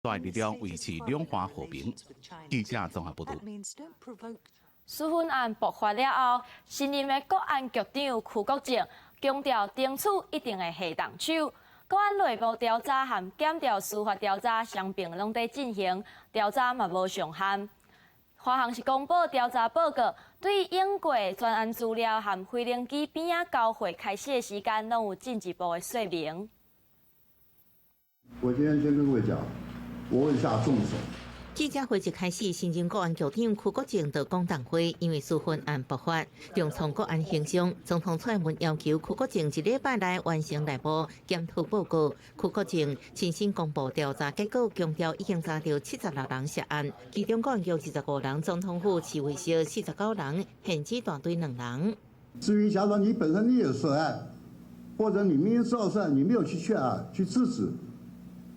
带力量维持两岸和平。记者综合报道。纾困案爆发了后，新任的国安局长邱国正强调，争取一定会下动手。国安内部调查和检调司法调查双并拢在进行，调查嘛无上限。华航是公布调查报告，对英国专案资料和飞行机边仔交会开始的时间，拢有进一步的说明。我今天先跟各位讲，我会下重手。记者会一开始，新任国安局长邱国正到讲谈会，因为纾困案爆发，重创国安形象。总统蔡英文要求邱国正一礼拜内完成内部检讨报告。邱国正亲身公布调查结果，强调已经查到76人涉案，其中国安局25人，总统府市卫消49人，限制大队2人。至于假如你本身你也涉案，或者你明知道涉案，你没有去劝案、去制止，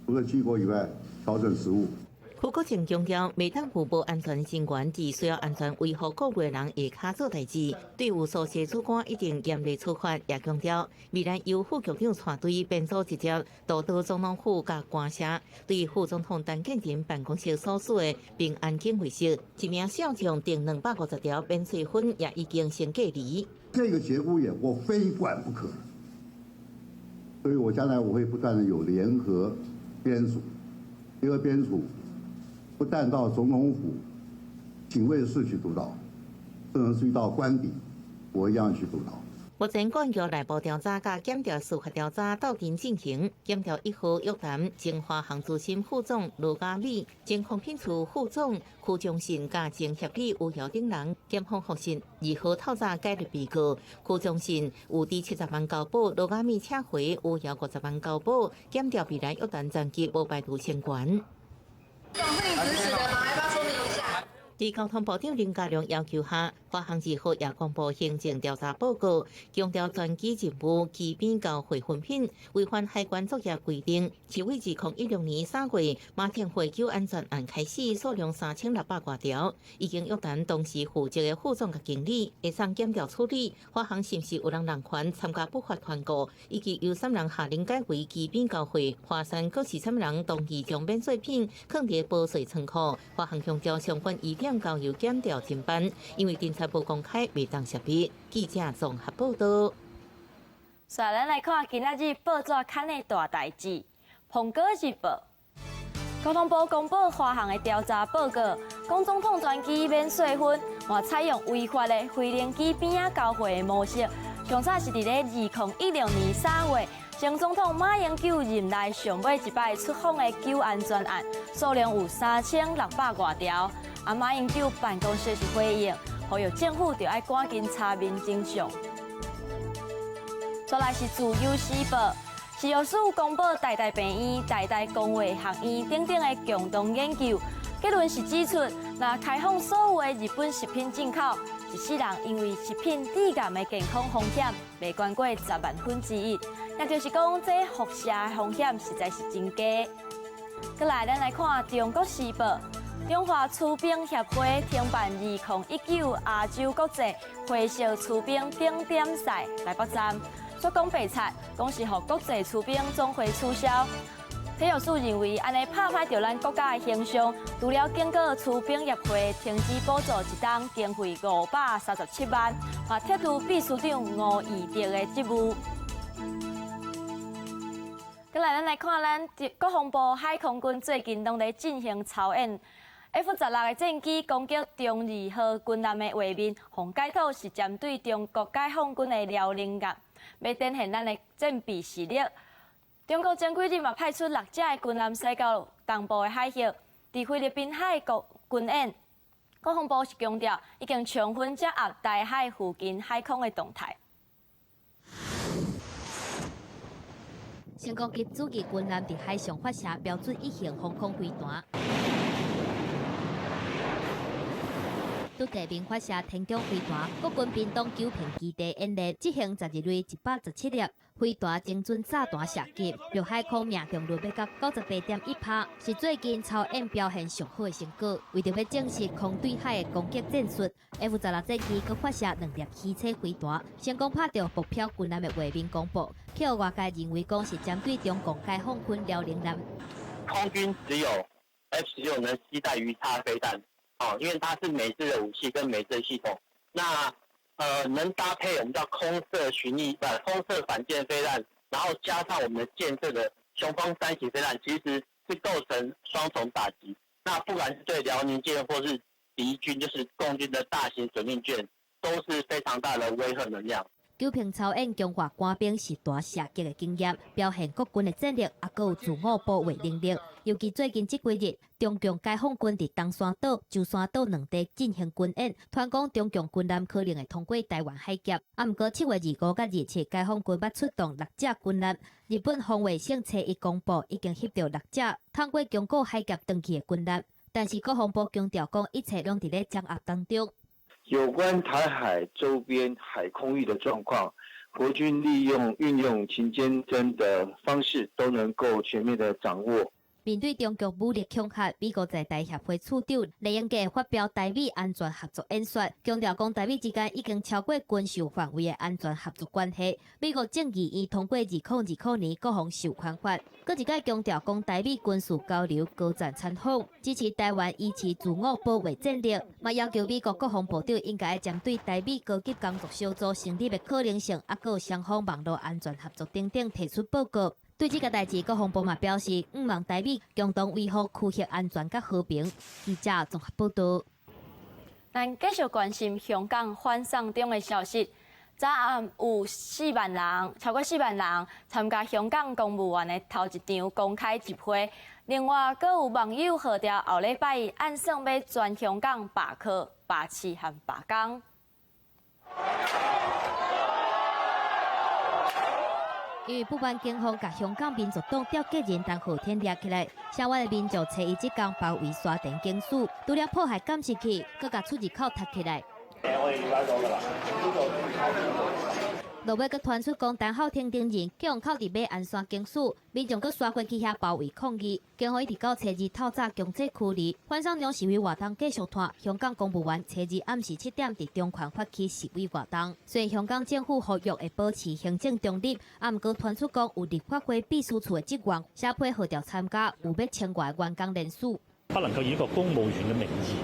除了机构以外，调整职务。邱国正强调，每当负责安全人员，只需要安全维护各类人下骹做代志，对有涉事主管一定严厉处罚。也强调，未来由副局长带队编组直接督导总统府甲官舍，对副总统陈建仁办公室所属的并安检维修，一名少将定250条免税分也已经先隔离。这个节骨眼我非管不可，所以我将来我会不断的有联合编组，联合编组。不但到总统府、警卫室去督导，甚至于到官邸，我一样去督导。目前国安局内部调查甲检调司法调查斗阵进行，检调1号约谈前华航资深副总罗家美、前空品处副总邱忠信甲前协理吴耀等人，检方核实2号透早解律被告邱忠信有伫70万交保，罗家美撤回吴耀50万交保，检调未来约谈暂时无排除牵关。总会指使的吗？要不要说明一下？在交通部长林佳龙要求下，华航2号也公布行政调查报告，强调专机任务机边交会分品违反海关作业规定。自为2016年3月马田会酒安全案开始，数量3600多条，已经约谈当时负责的副总甲经理，会上检调处理华航是不是有人权参加不法团购，以及有3人下令改为机边交会，华山各13人同意将免税品放伫报税仓库。华航强调相关疑点交由检调侦办，因为侦查不公开，未当涉笔。记者综合报道。咱来看今仔日报纸刊的大代志，《澎哥日报》交通部公布华航的调查报告，讲总统专机免税分，也采用违法的飞行机边仔交会的模式。上早是伫咧2016年3月，前总统马英九任内上尾一摆出访的救安专案，数量有3600多条。马英九办公室是回应，呼吁政府就要赶紧查明真相。再来是自由时报，食药署公布台大病院、台大公卫学院等等的共同研究，结论是指出，若开放所有的日本食品进口，一世人因为食品致癌的健康风险未超过1/10,000，也就是讲，这辐射的风险实在是真低。再来，咱来看中国时报。中华出兵协会停办2019亚洲国际会小出兵顶点赛台北站，所讲白菜，讲是互国际出兵总会取消。体育署认为，安尼拍歹着咱国家的形象。除了经过出兵协会停止补助一档经费537万，也剔除秘书长吴义德的职务。再来，咱来看咱国防部海空军最近拢在进行操演。F-16的战机攻击中2号军舰的画面，互解读是针对中国解放军的辽宁舰，要展现咱的战备实力。中国前几日嘛派出6只的军舰驶到东部的海域，伫菲律宾海国军演。国防部是强调，已经充分掌握台海附近海空的动态。成功击主机军舰伫海上发射标准1型防空飞弹。对地面发射天宫飞弹，国军屏东9片基地演练执行12类117粒飞弹精准炸弹射击，陆海空命中率要到98.1%，是最近操演表现上好的成果。为着要证实空对海的攻击战术 ，F-16战机佮发射2粒汽车飞弹，成功拍到目标军舰的画面公布，去互外界认为讲是针对中共解放军辽宁舰。空军只有 F-16能携带鱼叉飞弹，因为它是美制的武器跟美制的系统，那能搭配我们叫空射反舰飞弹，然后加上我们的建设的雄风3型飞弹，其实是构成双重打击。那不管是对辽宁舰或是敌军，就是共军的大型准令舰，都是非常大的威慑能量。九平操演中华官兵实弹射击的经验，表现国军的战力，也有自我保卫能力。尤其最近这几日，中共解放军伫东山岛、舟山岛两地进行军演，传讲中共军舰可能会通过台湾海峡。不过7月25甲27，解放军要出动6隻军舰，日本防卫省初一公布已经翕到6隻通过中国海峡登去的军舰，但是国防部强调讲一切拢伫咧掌握当中。有关台海周边海空域的状况，国军运用勤监侦的方式都能够全面的掌握。面对中国武力恐吓，美国在台协会处长雷英格发表台美安全合作演说，强调讲台美之间已经超过军事范围的安全合作关系。美国正议已通过2020年国防授权法，搁一概强调讲台美军事交流高瞻参访，支持台湾维持自我保卫战力，嘛要求美国国防部长应该针对台美高级工作小组成立的可能性，还有双方网络安全合作等等提出报告。对这个代志，国防部嘛表示，望台美共同维护区域安全甲和平。记者综合报道。咱继续关心香港反送中的消息。早暗有超过4万人参加香港公务员的头一场公开集会。另外，阁有网友号召后礼拜按算要全香港罢课、罢市和罢工。因为不满警方甲香港民族党调解人当后天抓起来，社会的民众初一即天包围沙田警署，除了破坏监视器，佮甲出入口拆起来。落尾，佮传出讲陈浩天等人去用靠伫马鞍山警署，民众佮刷过去遐包围抗议。警方一直到初二透早强制驱离，反送中示威活动继续拖。香港公务员初二暗时7点伫中环发起示威活动。虽然香港政府呼吁会保持行政中立，毋过传出讲有立法会秘书处的职员写批号召参加，有要1000外员工人數。不能夠以一個公務員嘅名義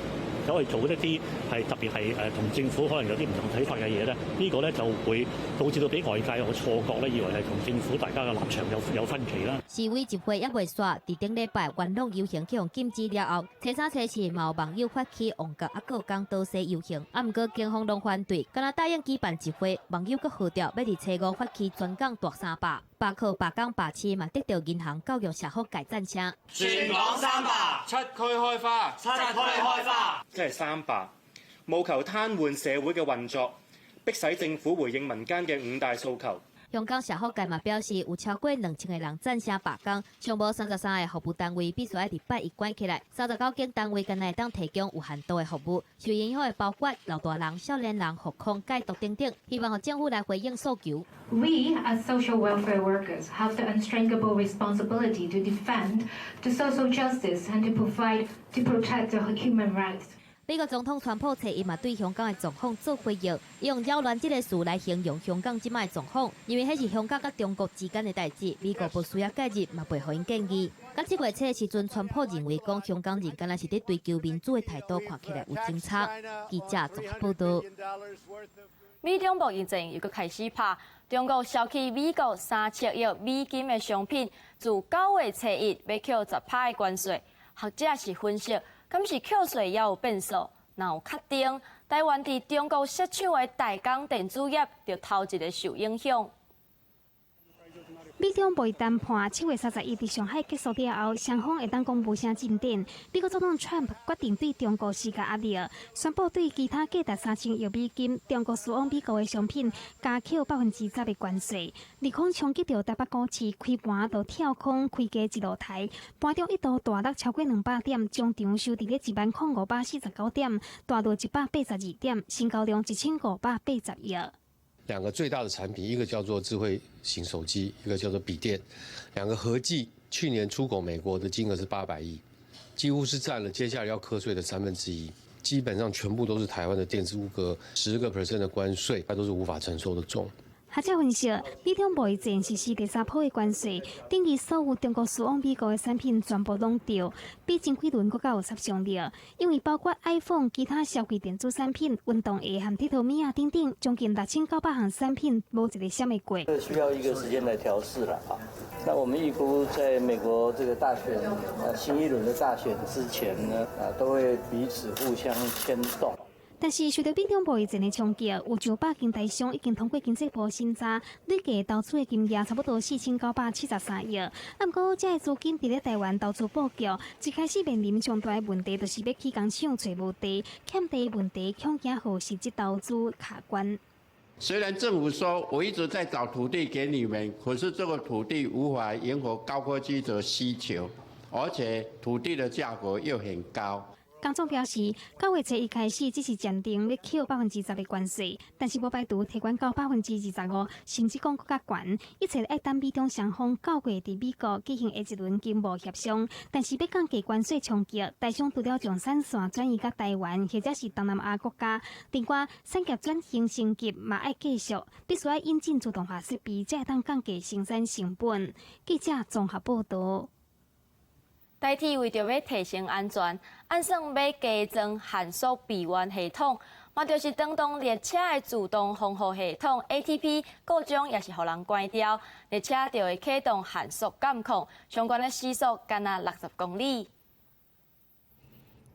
走去做一啲特別係同政府可能有啲唔同睇法嘅嘢咧，呢個咧就會導致到俾外界有個錯覺咧，以為係同政府大家嘅立場有分歧啦。示威集會也未煞，伫頂禮拜元朗遊行去用禁止了後，初三初四嘛有網友發起旺角啊個港島西遊行，毋過警方攏反對，敢若答應舉辦集會，網友閣號召要伫初5發起全港大三罷。罷課、罷工、罷市嘛得到銀行、教育、社福界讚聲。全港3罷，7區開花，7區開花，即係3罷，務求癱瘓社會嘅運作，迫使政府回應民間嘅5大訴求。香港社福界嘛表示，有超過2000個人贊成罷工，尚無33個服務單位必須喺禮拜一關起來，39間單位敢若會當提供有限度的服務，受影響的包括老大人、少年人、學童、戒毒等等，希望政府來回應訴求。We, as social welfare workers, have the unshrinkable responsibility to defend the social justice and to protect the human rights. 美國總統川普初一嘛對香港的狀況做回應，伊用擾亂這個詞來形容香港即擺的狀況，因為迄是香港甲中國之間的代誌，美國不需要介入，嘛袂互因建議。到7月初的時陣，川普認為講香港人敢若是在追求民主的態度，看起來有爭吵。記者綜合報道。美中貿易戰又閣開始拍，中國銷去美國300億美金的商品，自9月初一要扣10%的關稅。學者是分析。敢是扣稅也有變數，若有確定，台灣佇中國設廠的大港電子業就頭一個受影響。美中貿易談判7月31日喺上海結束了後，雙方會當講無啥進展。美國總統 Trump 決定對中國施加壓力，宣布對其他價值3000億美金中國輸往美國的商品加扣10%的關稅。利空衝擊到台北股市開盤就跳空開價一路台，盤中一度大落超過200點，終場收佇咧10549點，大到182點，成交量1580億。2個最大的產品，一個叫做智慧型手機，一個叫做筆電，2個合計去年出口美國的金額是800億，幾乎是佔了接下來要課稅的1/3，基本上全部都是台灣的電子五個10%的關稅，它都是無法承受的重。学者分析，美中贸易战实施第三波的关税，等于所有中国输往美国的产品全部拢掉，比前几轮更加有杀伤力。因为包括 iPhone、其他消费电子产品、运动鞋和铁头米啊等等，将近6900项产品无一个闪得过。这需要一个时间来调试了啊。那我们预估在美国这个大选新一轮的大选之前呢，都会彼此互相牵动。但是，受到美中贸易战的冲击，有900间台商已经通过经济部审查，累计投资的金额差不多4973亿。不过，这些资金伫咧台湾投资布局，一开始面临上大的问题，就是要去工厂找无地，欠地问题，恐惊后实质投资卡关。虽然政府说我一直在找土地给你们，可是这个土地无法迎合高科技的需求，而且土地的价格又很高。工总表示，9月初一开始只是暂定要扣10%的关税，但是无排除提悬到25%，甚至讲更加悬。一切要等美中双方9月伫美国举行下一轮经贸协商。但是要降低关税冲击，台商除了将产线转移到台湾或者是东南亚国家，另外产业转型升级嘛要继续，必须要引进自动化设备，才会当降低生产成本。记者综合报道。台铁为着要提升安全，按算要加装限速闭环系统，嘛就是当当列车的自动防护系统 ATP 故障，也是互人关掉，列车就会启动限速监控，相关的时速干那60公里。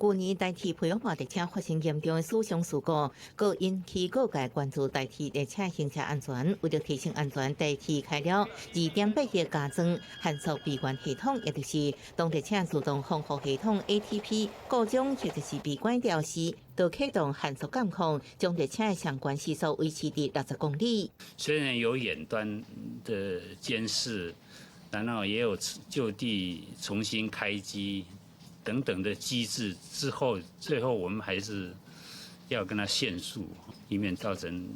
去年台铁培养化列车发生严重的死伤事故，更引起各界关注台铁列车行车安全。为了提升安全，台铁开了2.8亿加装限速闭环系统，也就是当列车自动防护系统 ATP 故障或者是被关掉时，就启动限速监控，将列车的相关时速维持伫60公里。虽然有远端的监视，然后也有就地重新开机等等的机制之后，最后我们还是要跟他限速，以免造成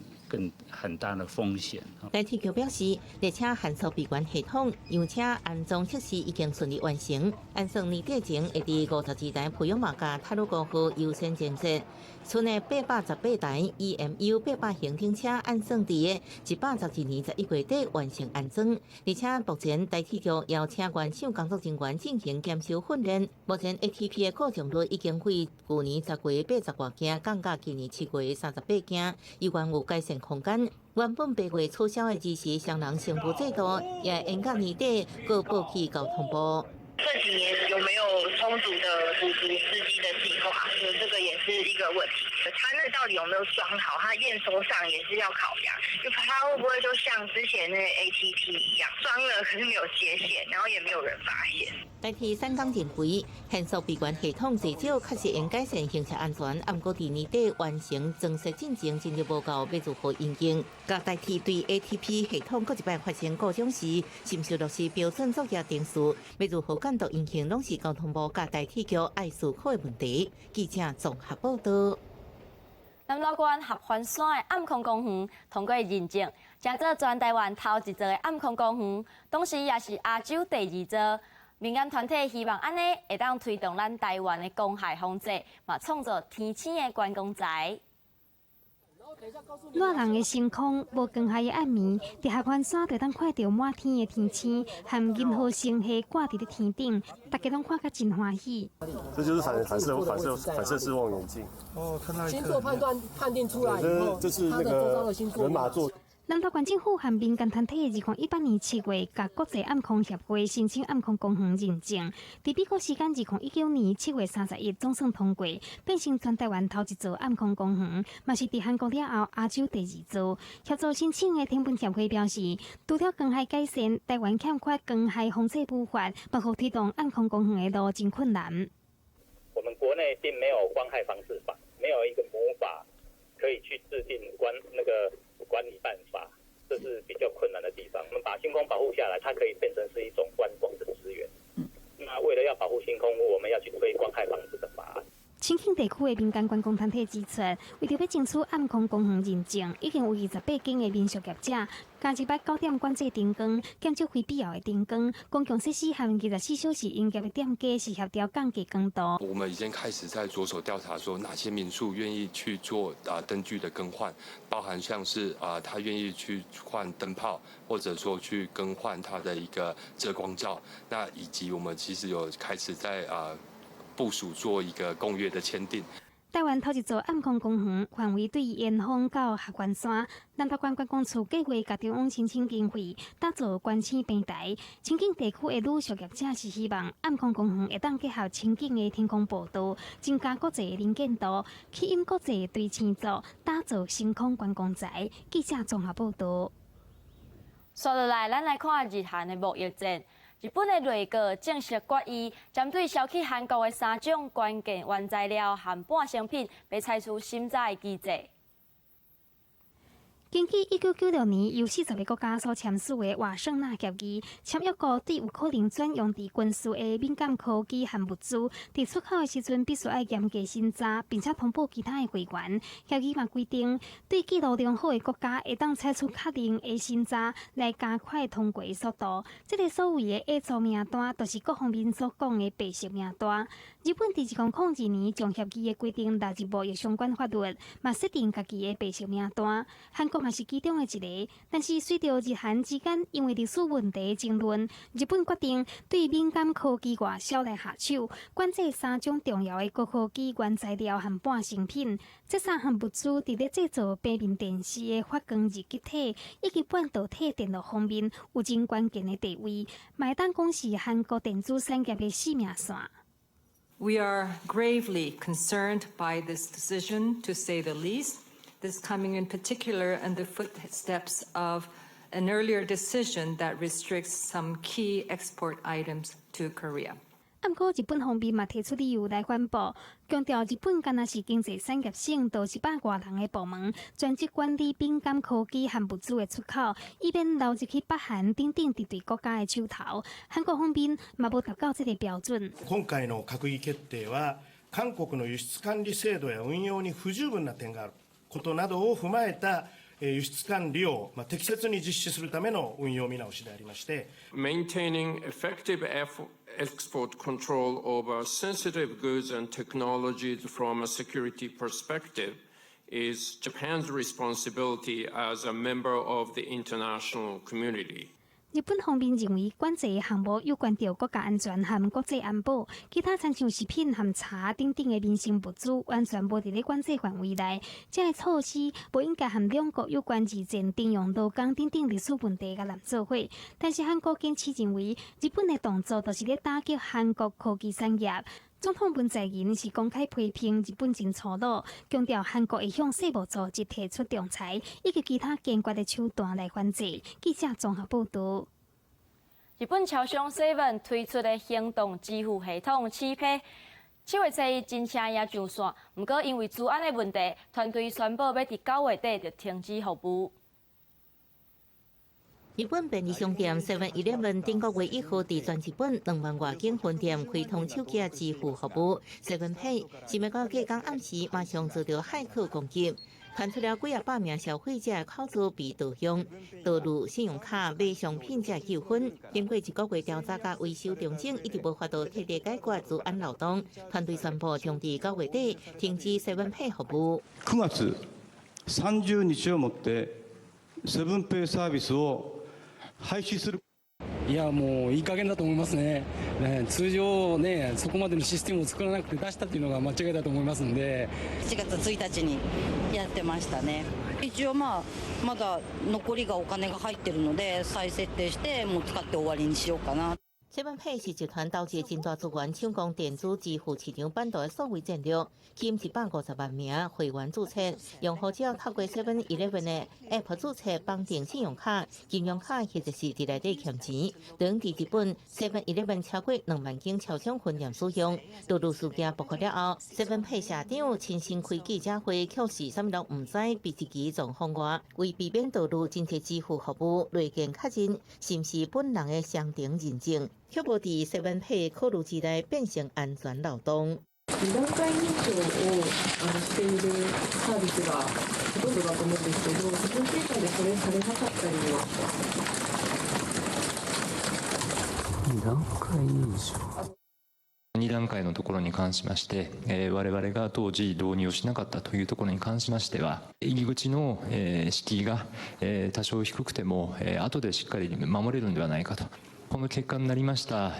很大的风险。台铁局表示，列车限速闭环系统样车安装测试已经顺利完成，按算年底前会伫52台培养马甲塔鲁高号优先建设，剩的818台 EMU 800型停车按算伫112年11月底完成安装。而且目前台铁局邀请原厂工作人员进行检修训练。目前 ATP 的故障率已经为去年10月80多件降到今年7月38件，依然有改善空间。原本8月取消的支持双人承付制度，也延到年底，各报去交通部。这几年有没有充足的补足司机的计划？就这个也是一个问题。他那到底有没有装好？他验收上也是要考量，就他会不会就像之前那 ATP 一样，装了可是没有接线，然后也没有人发现。台铁三港认为，限速闭环系统至少确实应改善行车安全，不过伫年底完成装设进程进入报告要如何应用。甲台铁对 ATP 系统各一摆发生故障时，是毋是落实标准作业定序，要如何监督运行，拢是交通部甲台铁局爱思考的问题。记者综合报道。南投县合欢山的暗空公园通过认证，成做全台湾头一座的暗空公园，同时也是亚洲第2座。民间团体希望安尼会当推动咱台湾的公海防治，嘛创造天星的观光财。热人的星空，无光害的暗暝，伫合欢山就当看到满天的天星，和银河星系挂伫咧天顶，大家拢看甲真欢喜。这就是反射式望远镜。哦，看到一个。星座判定出来以后，这是那个人马座。南投县政府和民间团体2018年7月，甲国际暗空协会申请暗空公园认证。伫美国时间2019年7月31日总算通过，变成全台湾头一座暗空公园，嘛是伫韩国了后亚洲第2座。协助申请的天文协会表示，除了光害改善，台湾欠缺光害防治补法，包括推动暗空公园的路真困难。我们国内并没有光害防治法，没有一个魔法可以去制定管理办法，这是比较困难的地方。我们把星空保护下来，它可以变成是一种观光的资源。那为了要保护星空，我们要去推光害防治的法案。新兴地区的民间观光团体指出，为着要争取暗空公园认证，已经有28间的民宿业者加入8 9点管制灯光，减少非必要的灯光，公共设施和24小时营业的店家是协调降低光度。我们已经开始在着手调查，说哪些民宿愿意去做灯具的更换，包含像是他愿意去换灯泡，或者说去更换他的一个遮光罩，那以及我们其实有开始在部署做一个公约的签订。台湾头一座暗空公园范围对延峰到合欢山，南投县观光处计划甲中央申请经费，打造观星平台。清境地区的旅宿业者是希望暗空公园会当结合清境的天空步道，增加国际的能见度，吸引国际对青组，打造星空观光财。记者综合报道。接落来，咱来看日韩的贸易战。日本的内阁正式决议，针对销去韩国的3种关键原材料和半成品，被采取审查的机制。根据1996年由40个国家所签署的华盛顿协议，签约国对有可能转用伫军事的敏感科技和物资，伫出口的时阵必须要严格审查，并且通报其他的会员。协议嘛规定，对记录良好的国家会当采取确定的审查，来加快通过速度。这个所谓的 A 组名单，就是各方面所讲的白色名单。日本伫2002年将协议的规定纳入贸易相关法律，嘛设定家己的白色名单。韩国嘛是其中的一个，但是随着日韩之间因为历史问题的争论，日本决定对敏感科技外销来下手，管制3种重要的高科技原材料和半成品。这3项物资伫咧制造平面电视的发光二极体以及半导体电路方面有真关键的地位，嘛会当讲是韩国电子产业的生命线。We are gravely concerned by this decision, to say the least. This coming in particular in the footsteps of an earlier decision that restricts some key export items to Korea. 不过，日本方面嘛提出理由来反驳，强调日本敢若是经济产业省到100多人的部门，专职管理敏感科技和物资的出口，以免流入去北韩等等敌对国家的手头。韩国方面嘛无达到这个標準。今回の閣議決定は、韓国の輸出管理制度や運用に不十分な点があることなどを踏まえた輸出管理を適切に実施するための運用見直しでありまして。Maintaining effective export control over sensitive goods and technologies from a security perspective is Japan's responsibility as a member of the international community. 日本方面认为，管制项目有关到国家安全和国际安保，其他亲像食品和茶等等的民生物资，完全无伫咧管制范围内。这个措施不应该和两国有关二战征用劳工等等历史问题甲揽做伙。但是韩国坚持认为，日本的动作就是咧打击韩国科技产业。总统文在寅是公开批评日本真粗鲁，强调韩国会向世贸组织提出仲裁以及其他坚决的手段来反制。记者综合报道。日本超商 Seven 推出的行动支付系统起批，7月7日真正也上线，不过因为治安的问题，团队宣布要伫9月底就停止服务。日本便利商店 7-Eleven 顶个月1号伫全日本2万外间分店开通手机支付服务。7Pay 是美国隔天暗时马上遭到骇客攻击，传出了几百名消费者口座被盗用，导入信用卡买商品才纠纷。经过1个月调查甲维修重整，一直无法度彻底解决治安漏洞。团隊宣布將伫9月底停止 7Pay 服務。9月30日をもって7Payサービスを廃止する。いやもういい加減だと思いますね。通常ねそこまでのシステムを作らなくて出したっていうのが間違いだと思いますんで。7月1日にやってましたね。一応まだ残りがお金が入ってるので再設定してもう使って終わりにしようかな。7Pay 是集团投资真大资源抢攻电子支付市场版图的数位战略，吸引150万名会员注册，用户只要透过 7-Eleven 的 App 注册绑定信用卡、金融卡或者是伫内底欠钱，等伫日本 7-Eleven 超过2万间超商分店使用。导入事件爆发了后 ，7Pay 社长亲身开记者会，确实啥物拢唔知，比自己状况外，为避免导入真实支付服务，内建确认是毋是本人的双重认证。确保伫7Pay 考虑之内变成安全漏洞。2段階認証をしているサービスがほとんどだと思うんですけど、自分センターでそれされなかったりは。2段階認証。2段階のところに関しまして、我々が当時導入をしなかったというところに関しましては、入り口の敷居が多少低くても後でしっかり守れるんではないかと。この結果になりました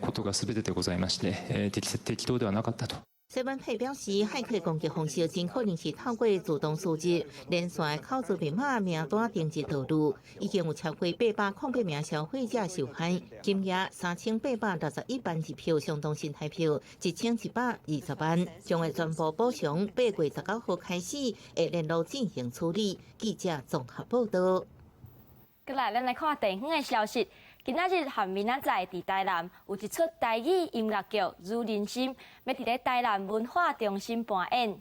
ことが全てでございまして、適当ではなかったと。新闻配表示，骇客攻击方式真可能是透过自动输入连续的口罩密码名单登记道路，已经有超过808名消费者受害。今夜3861万支票相当新台票1120万，将会全部补偿。8月19号开始会联络进行处理。记者综合报道。再来，咱来看地方的消息。今仔日和明仔载伫台南有一出台语音乐剧《如人心》，要伫咧台南文化中心搬演。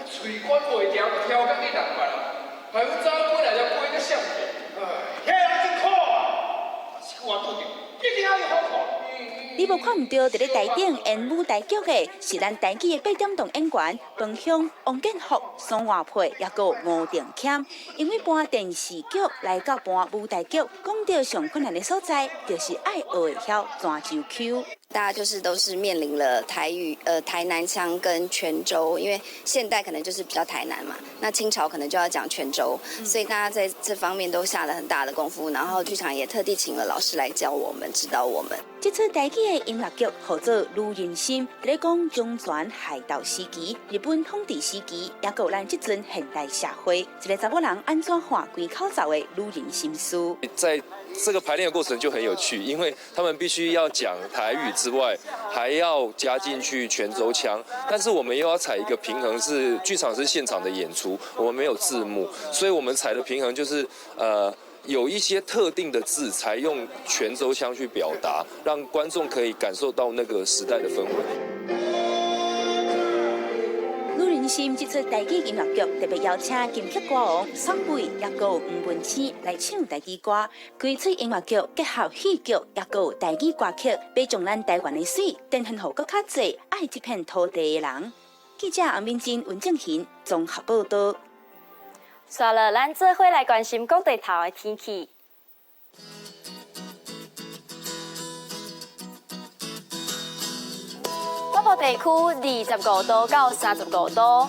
嘴管袂调，调到你人办啦。还有早本来就过个相片，遐人真苦啊！是我拄着，一定要好看。你无看唔到，伫咧台顶演舞台剧的是咱台剧的8点档演员彭香、王建福、宋华佩，也有吴定谦。因为搬电视剧来到搬舞台剧，讲到上困难的所在，就是爱学会晓泉州腔。大家都是面临了台语、台南腔跟泉州，因为现代可能就是比较台南嘛，那清朝可能就要讲泉州，所以大家在这方面都下了很大的功夫。然后剧场也特地请了老师来教我们、指导我们。这出台剧的音乐剧号做《如人心》，在讲中原海盗时期、日本统治时期，也有咱这阵现代社会，一个查某人安怎换开口罩的如人心事。在这个排练的过程就很有趣，因为他们必须要讲台语之外，还要加进去泉州腔，但是我们又要采一个平衡，是剧场是现场的演出，我们没有字幕，所以我们采的平衡就是有一些特定的字采用泉州腔去表达，让观众可以感受到那个时代的氛围。如人心这出台剧音乐剧特别邀请金曲歌王宋蓓，也有吴文清来唱台语歌。这出音乐剧结合戏剧，也有台语歌曲，要将咱台湾的水传承给更较多爱这片土地的人。记者洪敏珍、文正贤综合报道。刷了，咱做伙来关心各地头的天气。北部地区25度到35度，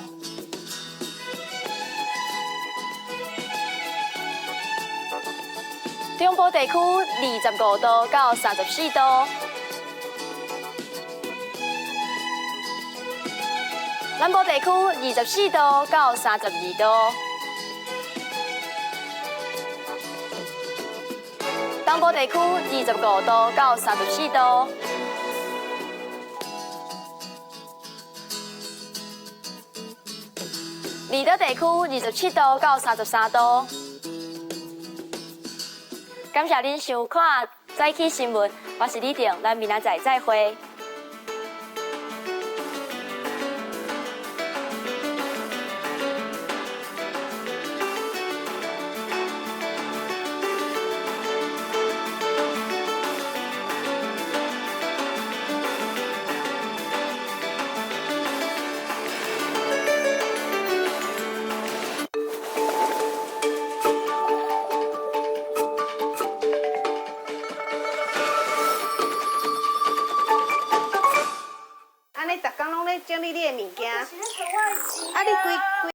中部地区25度到34度，南部地区24度到32度。东部地区25度到34度，离岛地区27度到33度。感谢您收看早起新闻，我是李定，咱明仔载再会。整理你的物件，啊，你规